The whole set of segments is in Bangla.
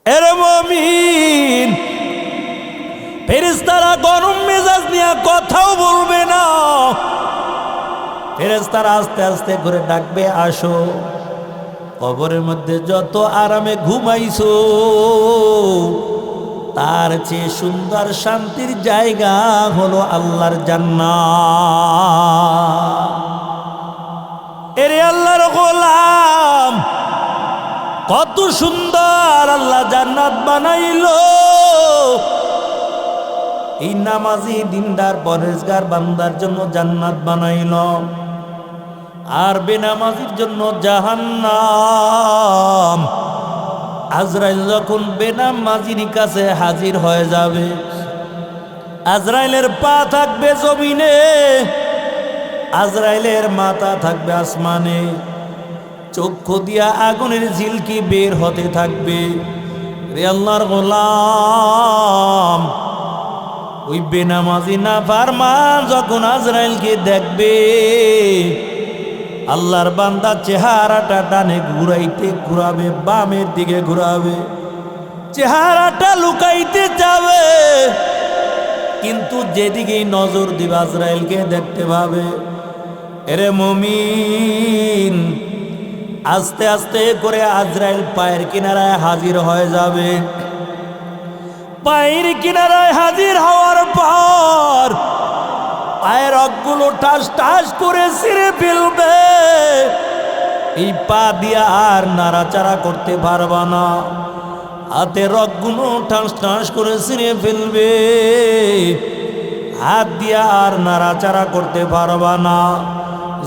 এরে মুমিন, ফেরেশতারা গরম মেজাজ নিয়ে কথাও বলবে না। ফেরেশতারা আস্তে আস্তে করে ডাকবে, আসো। কবরের মধ্যে যত আরামে ঘুমাইছো তার চেয়ে সুন্দর শান্তির জায়গা হলো আল্লাহর জান্নাত। এরে আল্লাহর গোলাম, কত সুন্দর আল্লাহ জান্নাত বানাইলো। এই নামাজি দিনদার পরেজগার বান্দার জন্য জান্নাত বানাইলো, আর বেনামাজির জন্য জাহান্নাম। আজরাইল যখন বেনামাজির কাছে হাজির হয়ে যাবে, আজরাইলের পা থাকবে জমিনে, আজরাইলের মাথা থাকবে আসমানে, চক্ষু দিয়া আগুনের ঝিলকি বের হতে থাকবে। রে আল্লাহর গোলাম, ওই বেনামাজি নাফরমান যখন আজরাইলকে দেখবে, আল্লাহর বান্দা চেহারাটা ডানে ঘুরাবে, বামের দিকে ঘুরাবে, চেহারাটা লুকাইতে যাবে, কিন্তু যেদিকেই নজর দিবে আজরাইলকে দেখতে পাবে। এরে মুমিন, আস্তে আস্তে করে আজরাইল পায়ের কিনারায় হাজির হয়ে যাবে। পায়ের কিনারায় হাজির হওয়ার পর পায়ের রগগুলো টাস টাস করে ছিঁড়ে ফেলবে। এই পা দিয়া আর নাড়াচাড়া করতে পারবা না, হাতের রগগুলো টাস টাস করে ছিঁড়ে ফেলবে। হাত দিয়া আর নাড়াচাড়া করতে পারবা না,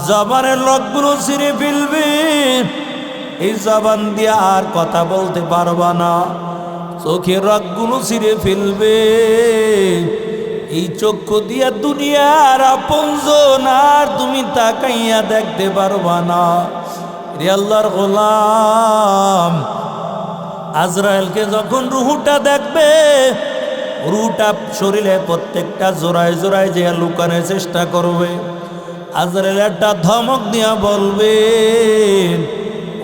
জবানের রগগুলো ছিঁড়ে ফেলবে। এই জবান দিয়া আর কথা বলতে পারবা না, চোখের রগগুলো ছিঁড়ে ফেলবে। এই চক্ষু দিয়া দুনিয়ার আপনজন আর তুমি তাকাইয়া দেখতে পারবা না। রে আল্লাহর গোলাম, আজরাইলকে যখন রুহুটা দেখবে, রুহুটা শরীরে প্রত্যেকটা জোড়ায় জোড়ায় যে লুকানোর চেষ্টা করবে। আজরাইল একটা ধমক দিয়া বলবে,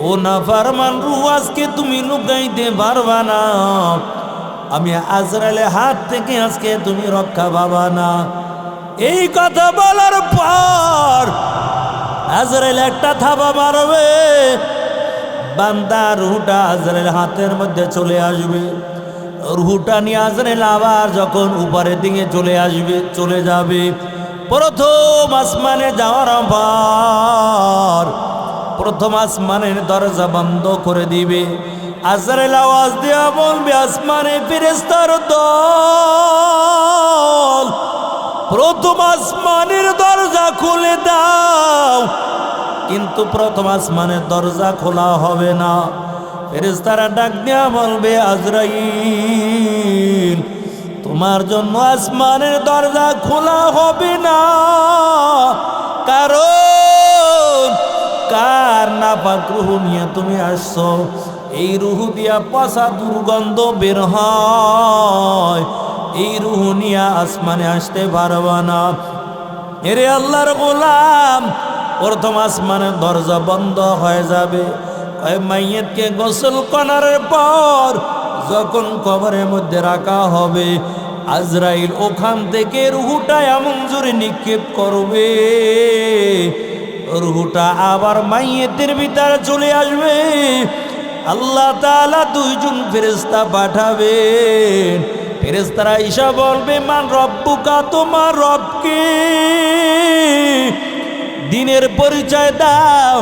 ও নাফরমান রুহ, আজকে তুমি লুকাইতে পারবা না। আমি আজরাইলের হাত থেকে আজকে তুমি রক্ষা পাবা না। এই কথা বলার পর আজরাইল একটা থাবা মারবে, বান্দা রুহটা আজরাইল হাতের মধ্যে চলে আসবে। রুহটা নিয়ে আজরাইল আবার যখন উপরের দিকে চলে যাবে, প্রথম আসমানে যাওয়ার পর প্রথম আসমানের দরজা বন্ধ করে দিবে। আজরাইল আওয়াজ দেওয়া বলবে, আসমানে ফেরেশতার দল, প্রথম আসমানের দরজা খুলে দাও। কিন্তু প্রথম আসমানের দরজা খোলা হবে না। ফেরেশতারা ডাক দেওয়া বলবে, আজরাইল, তোমার জন্য আসমানের দরজা খোলা হবে না, কারণ কার নাপাক রূহ নিয়ে তুমি আসছো, এই রুহ দিয়া পচা দুর্গন্ধ বের হয়, এই রুহ নিয়ে আসমানে আসতে পারবা না। এরে আল্লাহর গোলাম, প্রথম আসমানের দরজা বন্ধ হয়ে যাবে। ওই মাইয়তকে গোসল করার পর যখন কবরের মধ্যে রাখা হবে, আজরাইল ওখান থেকে রুহটা এমন জোরে নিক্ষেপ করবে, রুহটা আবার মাইয়তের ভিতরে চলে আসবে। আল্লাহ তাআলা দুইজন ফেরেশতা পাঠাবেন। ফেরেশতারা ঈশা বলবে, মান রব্বুকা, তোমার রবকে, দিনের পরিচয় দাও,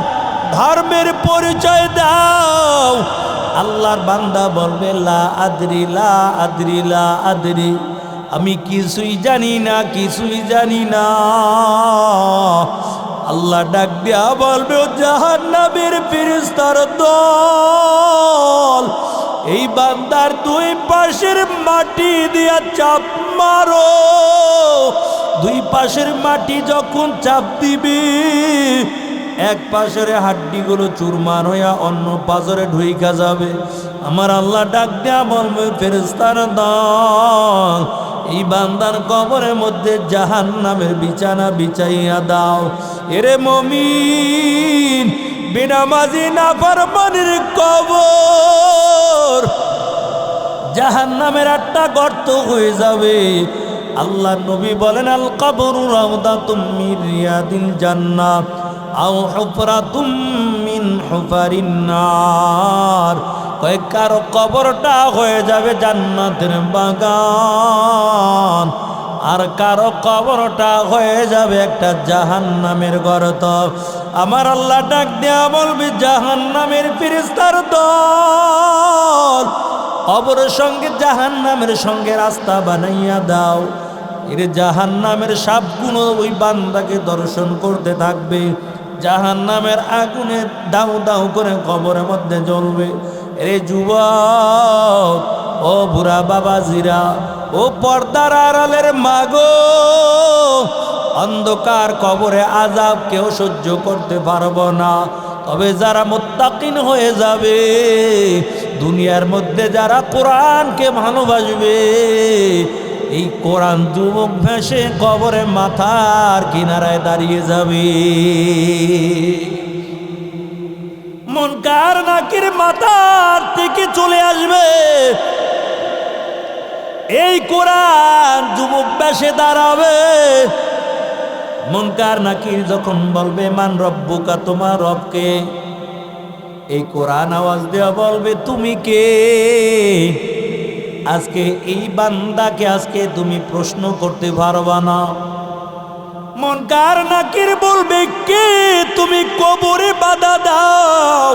ধর্মের পরিচয় দাও। আল্লাহর বান্দা বলবে, লা আদরি, লা আদরি, লা আদরি, আমি কিছুই জানি না, কিছুই জানি না। আল্লাহ ডাক দিয়া বলবে, জাহান্নামের ফেরেশতার দল, এই বান্দার দুই পাশের মাটি দিয়া চাপ মারো। দুই পাশের মাটি যখন চাপ দিবি, এক পাশের হাড্ডিগুলো চুরমার হইয়া অন্য পাশে ঢুইকা যাবে। আমার আল্লাহ ডাক দেয়া বলবে, ফেরেশতার দল, এই বান্দার কবরের মধ্যে জাহান্নামের বিছানা বিছাইয়া দাও। এরে মুমিন, বেনামাজি নাফরমানের কবর জাহান্নামের একটা গর্ত হয়ে যাবে। আল্লাহ নবী বলেন, আল কবরু রাউদাতুম মিন রিয়াদিল জান্নাহ আও হুফরাতুম মিন হুফারিন নার। কয় কারো কবরটা হয়ে যাবে জান্নাতের বাগান, আর কারো কবরটা হয়ে যাবে একটা জাহান্নামের গর্ত। আমার আল্লাহ ডাক দেয়া বলবে, জাহান্নামের ফেরেশতার দল, কবরের সঙ্গে জাহান্নামের সঙ্গে রাস্তা বানাইয়া দাও। এর জাহান্নামের সাপগুলো ওই বান্দাকে দর্শন করতে থাকবে, জাহান্নামের আগুনে দাউ দাউ করে কবরের মধ্যে জ্বলবে। এরে যুবক, ও বুড়া বাবাজিরা, ও পর্দার আড়ালের মাগো, অন্ধকার কবরে আযাব কেউ সহ্য করতে পারবো না। তবে যারা মুত্তাকিন হয়ে যাবে, দুনিয়ার মধ্যে যারা কোরআনকে ভালোবাসবে, এই কোরআন যুবক ভেসে কবরে মাথার কিনারায় দাঁড়িয়ে যাবে। মুনকার নাকির মাথার থেকে চলে আসবে। এই কোরআন যুবক বেশে দাঁড়াবে। মুনকার নাকির যখন বলবে, মান রব্বুকা, তোমার রবকে, এই কোরআন আওয়াজ দেওয়া বলবে, তুমি কে? আজকে এই বান্দাকে আজকে তুমি প্রশ্ন করতে পারবা না। মুনকার নাকির বলবে, কে তুমি কবরে বাধা দাও?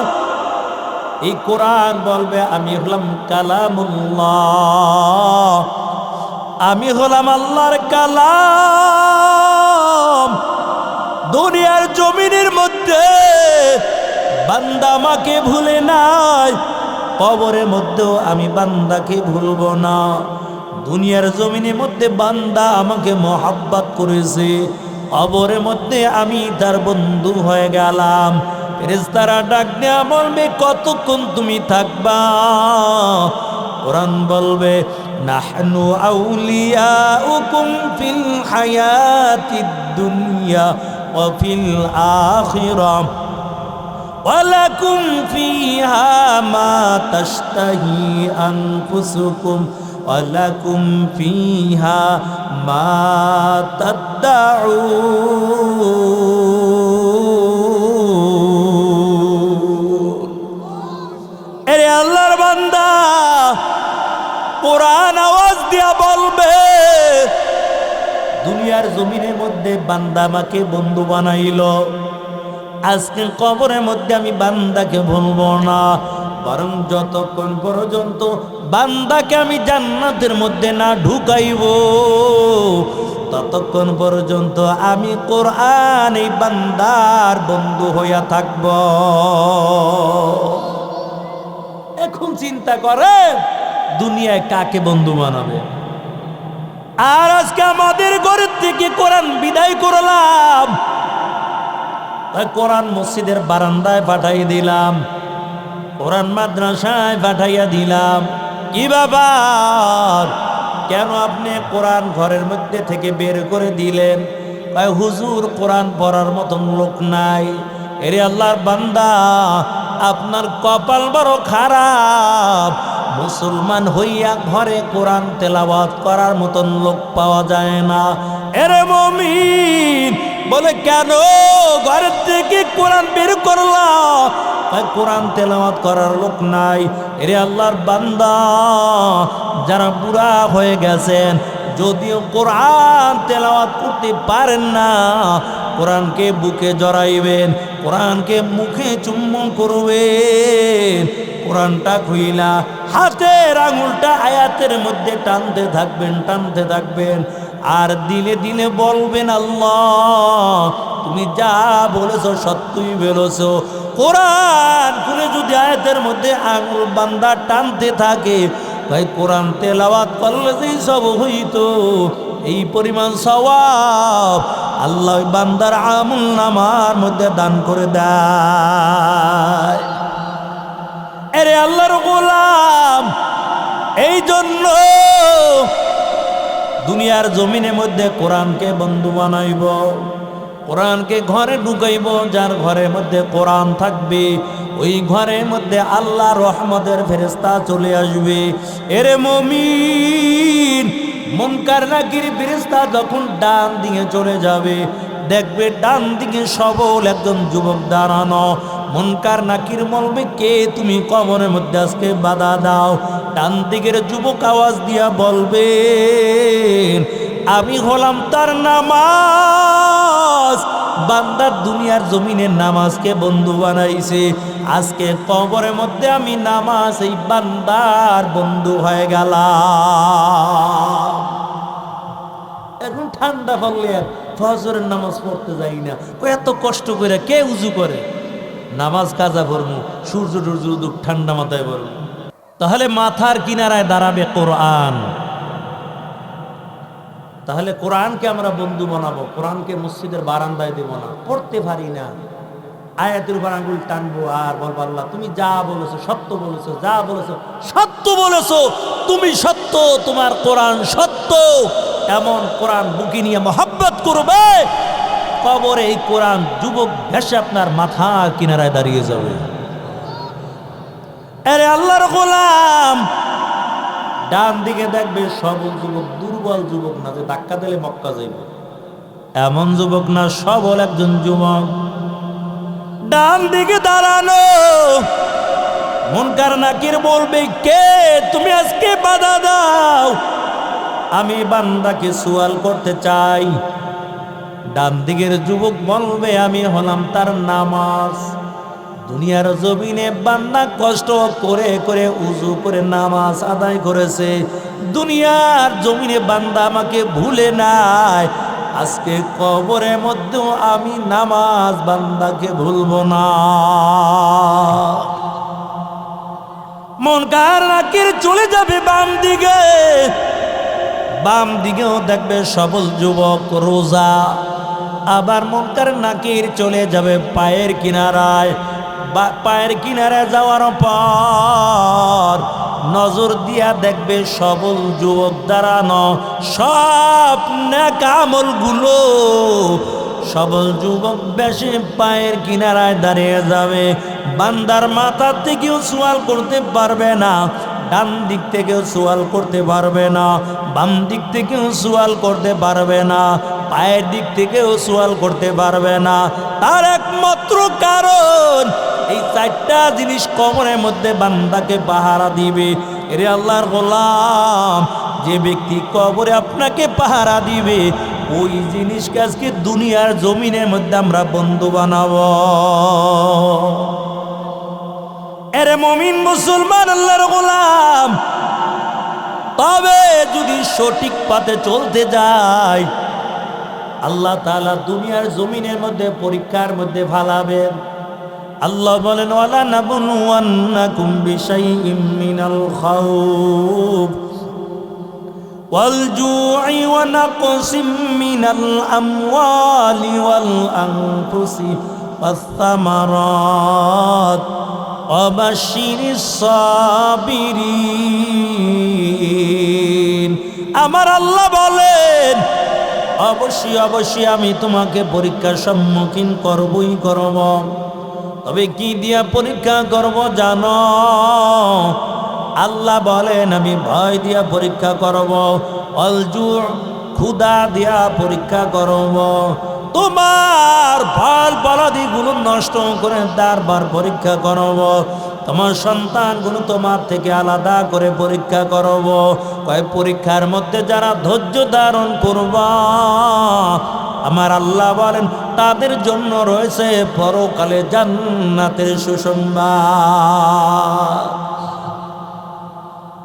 এই কোরআন বলবে, আমি হলাম কালামুল্লাহ, আমি হলাম আল্লাহর কালাম। দুনিয়ার জমিনের মধ্যে বান্দা আমাকে ভুলে নাই, কবরের মধ্যেও আমি বান্দাকে ভুলব না। দুনিয়ার জমিনের মধ্যে বান্দা আমাকে মহব্বত করেছে, কবরের মধ্যে আমি তার বন্ধু হয়ে গেলাম। ফেরেশতারা ডাক দেয়া বলবে, কতক্ষণ তুমি থাকবা? কোরআন বলবে, নাহনু আউলিয়াউকুম ফিল হায়াতিদ দুনিয়া ওয়া ফিল আখিরাহ ওয়ালাকুম ফিহা মা তাশতাহি আনফুসুকুম ওয়ালাকুম ফিহা মা তাদউন। এরে আল্লাহর বান্দা, কোরআন আওয়াজ দিয়া বলবে, দুনিয়ার জমিনের মধ্যে বান্দা আমাকে বন্ধু বানাইল, আজকে কবরের মধ্যে আমি বান্দাকে ভুলবো না, বরং যতক্ষণ পর্যন্ত বান্দাকে আমি জান্নাতের মধ্যে না ঢুকাইব, ততক্ষণ পর্যন্ত আমি কোরআন এই বান্দার বন্ধু হইয়া থাকব। এখন চিন্তা করেন, দুনিয়ায় কাকে বন্ধু বানাবে? আর আজকে আমাদের ঘরের থেকে কোরআন বিদায় করলাম, কোরআন মসজিদের বারান্দায় পাঠাই দিলাম, কোরআন মাদ্রাসায় পাঠাইয়া দিলাম। কি ব্যাপার? কেন আপনি কোরআন ঘরের মধ্যে থেকে বের করে দিলেন? হুজুর, কোরআন পড়ার মতন লোক নাই। এরে আল্লাহর বান্দা, আপনার কপাল বড় খারাপ, মুসলমান হইয়া ঘরে কোরআন তেলাওয়াত করার মতন লোক পাওয়া যায় না। এরে মুমিন বলে, কেন ঘরের থেকে কোরআন বের করলাম? কোরআন তেলাওয়াত করার লোক নাই। এরে আল্লাহর বান্দা, যারা বুড়া হয়ে গেছেন, যদিও কোরআন তেলাওয়াত করতে পারেন না, কোরআনকে বুকে জড়াইবেন, কোরআনকে মুখে চুম্বন করবেন, কোরআনটা খুইলা হাতের আঙুলটা আয়াতের মধ্যে টানতে থাকবেন, টানতে থাকবেন, আর দিলে দিলে বলবেন, আল্লাহ তুমি যা বলেছো সত্যই বলেছো। কোরআন খুলে যদি আয়াতের মধ্যে আঙুল বান্দা টানতে থাকে, ভাই কোরআন তেলাওয়াত করলে যেই সব হইতো, এই পরিমাণ সওয়াব আল্লাহ বান্দার আমল নামার মধ্যে দান করে দেয়। এরে আল্লাহর গোলাম, এই জন্য দুনিয়ার জমিনের মধ্যে কোরআনকে বন্ধু বানাইব, কোরআনকে ঘরে ঢুকাইব। যার ঘরের মধ্যে কোরআন থাকবে, ওই ঘরের মধ্যে আল্লাহ রহমতের ফেরেশতা চলে আসবে। এরে মুমিন, মুনকার নাকির ফেরেশতা যখন ডান দিকে চলে যাবে, দেখবে ডান দিকে সবল একজন যুবক দাঁড়ানো। মুনকার নাকির বলবে, কে তুমি কবরের মধ্যে আজকে বাধা দাও? ডান দিকের যুবক আওয়াজ দিয়া বলবে, আমি হলাম তার নামাজ। বান্দার দুনিয়ার জমিনের নামাজকে বন্ধু বানাইছে, আজকে কবরের মধ্যে আমি নামাজ এই বান্দার বন্ধু হয়ে গেলাম। এখন ঠান্ডা পড়লে আর ফজরের নামাজ পড়তে যাই না, এত কষ্ট করে কে উজু করে? নামাজ কাজা পড়বো, সূর্য টুর্য উদুক ঠান্ডা মাথায় পড়বো। তাহলে মাথার কিনারায় দাঁড়াবে কোরআন। তাহলে কোরআনকে আমরা বন্ধু বানাবো, কোরআনকে মসজিদের বারান্দায় দেবো না। পড়তে পারি না, আয়াতের উপর আঙ্গুল টানবো আর বলবো, আল্লাহ তুমি যা বলেছো সত্য বলেছো, যা বলেছো সত্য বলেছো, তুমি সত্য, তোমার কোরআন সত্য। এমন কোরআন বুকে নিয়ে মহব্বত করবে, কবরে এই কোরআন যুবক ভেসে আপনার মাথা কিনারায় দাঁড়িয়ে যাবে। আরে আল্লাহর গোলাম, ডান দিকে দেখবে সবল যুবক, দুর্বল যুবক না যে ধাক্কা দিলে মক্কা যাইব, এমন যুবক না, সবল একজন যুবক ডান দিকে দাঁড়ানো। মুনকার নাকির বলবে, কে তুমি আজকে বাধা দাও? আমি বান্দাকে সুয়াল করতে চাই। ডান দিকের যুবক বলবে, আমি হলাম তার নামাজ। দুনিয়ার জমিনে বান্দা কষ্ট করে করে উজু করে নামাজ আদায় করেছে, দুনিয়ার জমিনে বান্দা আমাকে ভুলে নাই। আজকে কবরের মধ্যেও আমি নামাজ বান্দাকে ভুলবো না। মুনকার নাকির চলে যাবে বাম দিকে, বাম দিকেও দেখবে সবল যুবক রোজা। আবার মুনকার নাকির চলে যাবে পায়ের কিনারায়, পায়ের কিনারে যাওয়ার পর নজর দিয়া দেখবে সবল যুবক দাঁড়ানো। সব নেক আমলগুলো সবল যুবক বেশি পায়ের কিনারায় দাঁড়িয়ে যাবে। বান্দার মাথা থেকেও সোয়াল করতে পারবে না, ডান দিক থেকেও সোয়াল করতে পারবে না, বাম দিক থেকেও সোয়াল করতে পারবে না, পায়ের দিক থেকেও সোয়াল করতে পারবে না। তার একমাত্র কারণ এই চারটা জিনিস কবরের মধ্যে বান্দাকে পাহারা দিবে। এরে আল্লাহর গোলাম, যে ব্যক্তি কবরে আপনাকে পাহারা দিবে, ওই জিনিসকে আজকে দুনিয়ার জমিনের মধ্যে আমরা বন্ধু বানাবো। এরে মুমিন মুসলমান আল্লাহর গোলাম, তবে যদি সঠিক পথে চলতে যায়, আল্লাহ তাআলা দুনিয়ার জমিনের মধ্যে পরীক্ষার মধ্যে ফালাবেন। আল্লাহ বলেন, ওয়ালা নাবলুওয়ান্নাকুম বিশাইইম মিনাল খাউফ ওয়াল জু'i ওয়া নাকসিম মিনাল আমওয়ালি ওয়াল আনফুসি ওয়াস সামারাত ওয়া বাশশিরিস সাবিরিন। আমার আল্লাহ বলেন, অবশ্যই অবশ্যই আমি তোমাকে পরীক্ষার সম্মুখীন করবই করব। তবে কি দিয়া পরীক্ষা করব জানো? আল্লাহ বলেন, আমি ভয় দিয়া পরীক্ষা করব, অলজু ক্ষুধা দিয়া পরীক্ষা করব, তোমার ফল ফলাদিগুলো নষ্ট করে বারবার পরীক্ষা করব, তোমার সন্তানগুলো তোমার থেকে আলাদা করে পরীক্ষা করব। কয় পরীক্ষার মধ্যে যারা ধৈর্য ধারণ করবা, আমার আল্লাহ বলেন তাদের জন্য রয়েছে পরকালে জান্নাতের সুসংবাদ।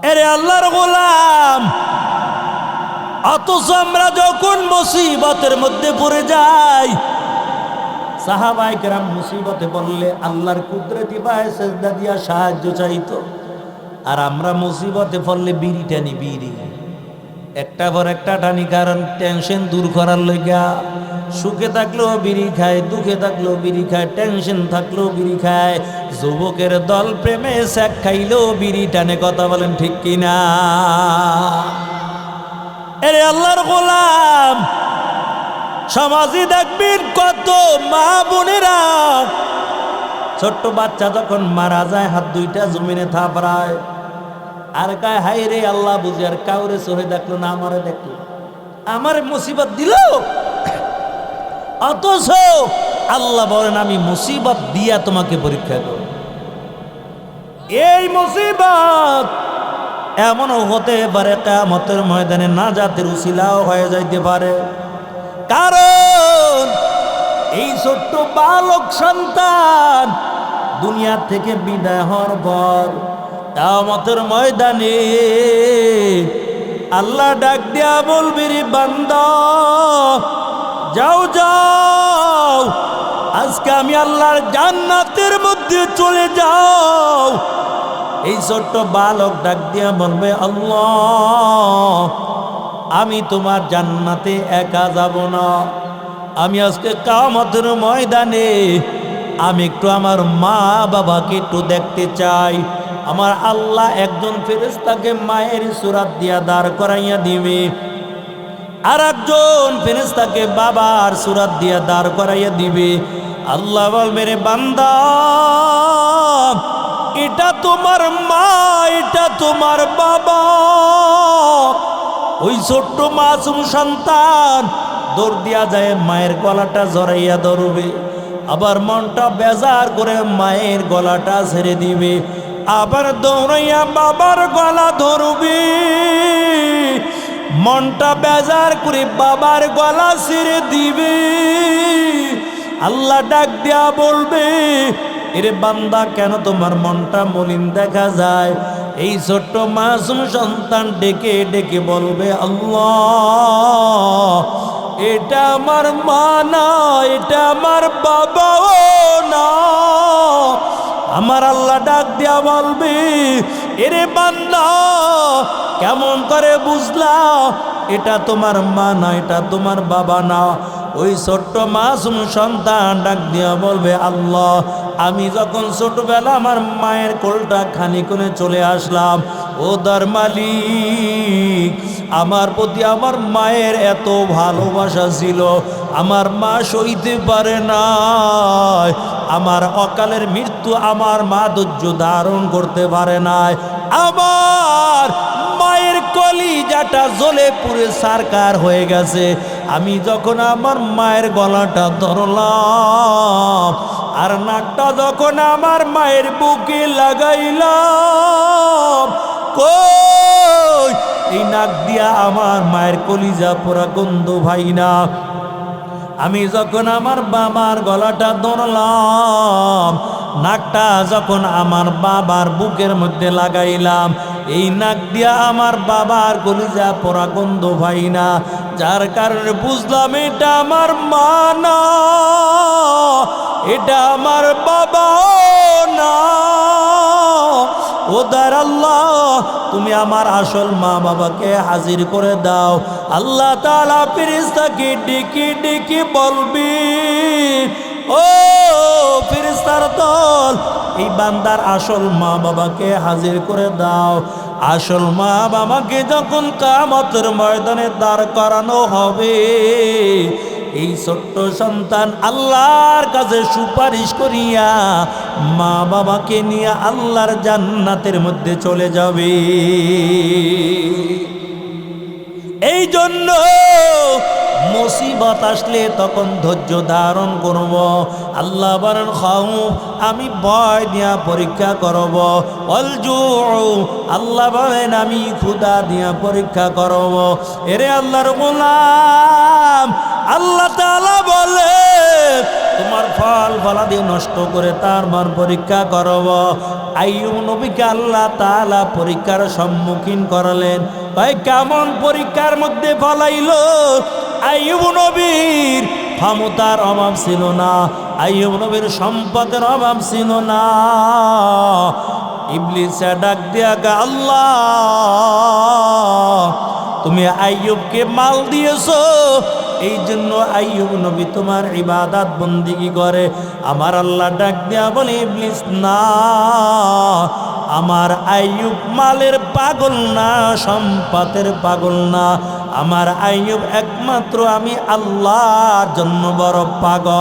এরে আল্লাহর গোলাম, অথচ আমরা যখন মুসিবতের মধ্যে পড়ে যাই, সাহাবায়ে কেরাম মুসিবতে পড়লে আল্লাহর কুদরতি পায়ে সেজদা দিয়া সাহায্য চাইতো, আর আমরা মুসিবতে পড়লে বিড়ি টানি, বিড়ি একটা পর একটা টানি। কারণ টেনশন দূর করার লইগা। সুখে থাকলেও বিড়ি খায়, দুঃখে থাকলেও বিড়ি খায়, টেনশন থাকলেও বিড়ি খায়। যুবকের দল প্রেমে শাক খাইলেও বিড়ি টানে। কথা বলেন ঠিক কিনা? এরে আল্লাহর গোলাম, সমাজে দেখবেন কত মা বোনেরা ছোট্ট বাচ্চা যখন মারা যায় হাত দুইটা জমিনে থাপড়ায় আর গায়ে হাই রে আল্লাহ বুঝি আর কাউরে চোখে দেখলো না আমারে দেখলো আমার মুসিবত দিল অথচ আল্লাহ বলেন আমি মুসিবত দিয়া তোমাকে পরীক্ষা করব এই মুসিবত এমনও হতে পারে কিয়ামতের ময়দানে নাজাতের উসিলাও হয়ে যাইতে পারে কারণ এই ছোট্ট বালক সন্তান দুনিয়া থেকে বিদায় হওয়ার পর কিয়ামতের ময়দানে আল্লাহ ডাক দিয়া বলবি রে বান্দা যাও যাও আজকে আমি আল্লাহর জান্নাতের মধ্যে চলে যাও এই ছোট্ট বালক ডাক দিয়া বলবে আল্লাহ আমি তোমার জান্নাতে একা যাব না আমি আজকে কিয়ামতের ময়দানে আমি একটু আমার মা বাবাকে একটু দেখতে চাই আমার আল্লাহ একজন ফেরেশতাকে মায়ের সূরত দিয়া দাঁড় করাইয়া দিবে আর একজন ফেরেশতাকে বাবার সূরত দিয়া দাঁড় করাইয়া দিবে আল্লাহ বলবে রে বান্দা এটা তোমার মা এটা তোমার বাবা ওই ছোট্ট মাসুম সন্তান দৌড় দিয়া যায় মায়ের গলাটা জড়াইয়া ধরবে আবার মনটা বেজার করে মায়ের গলাটা ছেড়ে দিবে আবার দৌড়াইয়া বাবার গলা ধরবে মনটা বেজার করে বাবার গলা ছেড়ে দিবে আল্লাহ ডাক দিয়া বলবে এরে বান্দা কেন তোমার মনটা মলিন দেখা যায় এই ছোট্ট মাসুম সন্তান ডেকে ডেকে বলবে আল্লাহ এটা আমার মা না এটা আমার বাবাও না আমার আল্লাহ ডাক দিয়া বলবে এরে বান্দা কেমন করে বুঝলা এটা তোমার মা না এটা তোমার বাবা না ওই ছোট্ট মাসুম সন্তান ডাক দিয়া বলবে আল্লাহ আমি যখন ছোটবেলা আমার মায়ের কোলটা খানি করে চলে আসলাম ও দর মালিক আমার প্রতি আমার মায়ের এত ভালোবাসা ছিল আমার মা সইতে পারে না আমার অকালের মৃত্যু আমার মা ধৈর্য ধারণ করতে পারে না আমার মায়ের কলিজাটা জ্বলে পুড়ে সারকার হয়ে গেছে আমি যখন আমার মায়ের গলাটা ধরলাম আর নাকটা যখন আমার মায়ের বুকে লাগাইলাম কই এই নাক দিয়া আমার মায়ের কলিজা পোড়া গন্ধ ভাই না আমি যখন আমার বাবার গলাটা ধরলাম নাকটা যখন আমার বাবার বুকের মধ্যে লাগাইলাম এই নাক দিয়া আমার বাবার কলিজা পোড়া গন্ধ ভাই না যার কারণে বুঝলাম এটা আমার মা না এটা আমার বাবাও না ও দয়ার আল্লাহ তুমি আমার আসল মা বাবাকে হাজির করে দাও আল্লাহ তাআলা ফেরেশতাকে ডেকে ডেকে বলবি ও ফেরেশতার দল এই বান্দার আসল মা বাবাকে হাজির করে দাও আসল মা বাবাকে যখন কিয়ামতের ময়দানে দাঁড় করানো হবে এই ছোট্ট সন্তান আল্লাহর কাছে সুপারিশ করিয়া মা বাবাকে নিয়ে আল্লাহর জান্নাতের মধ্যে চলে যাবে এই জন্য মুসিবত আসলে তখন ধৈর্য ধারণ করব আল্লাহ বলেন খাউফ আমি ভয় দিয়া পরীক্ষা করব অলজু আল্লাহ বলেন আমি ক্ষুধা দিয়া পরীক্ষা করব এরে আল্লাহর গোলাম আল্লাহ তাআলা বলে তোমার ফল ফলাদি নষ্ট করে তার মান পরীক্ষা করব আইয়ুব নবীকে আল্লাহ তাআলা পরীক্ষার সম্মুখীন করলেন ভাই কেমন পরীক্ষার মধ্যে ফলাইলো আইয়ুব নবীর ক্ষমতার অভাব ছিল না আইয়ুব নবীর সম্পদের অভাব ছিল না ইবলিসে ডাক দিয়া আল্লাহ তুমি আইয়ুবকে মাল দিয়েছো এই জন্য আইয়ুব নবী তোমার ইবাদত বন্দেগী করে আমার আল্লাহ ডাক দিয়া বলে ইবলিস না আমার আইয়ুব মালের পাগল না সম্পদের পাগল না আমার আইয়ুব একমাত্র আমি আল্লাহর জন্য বড় পাগল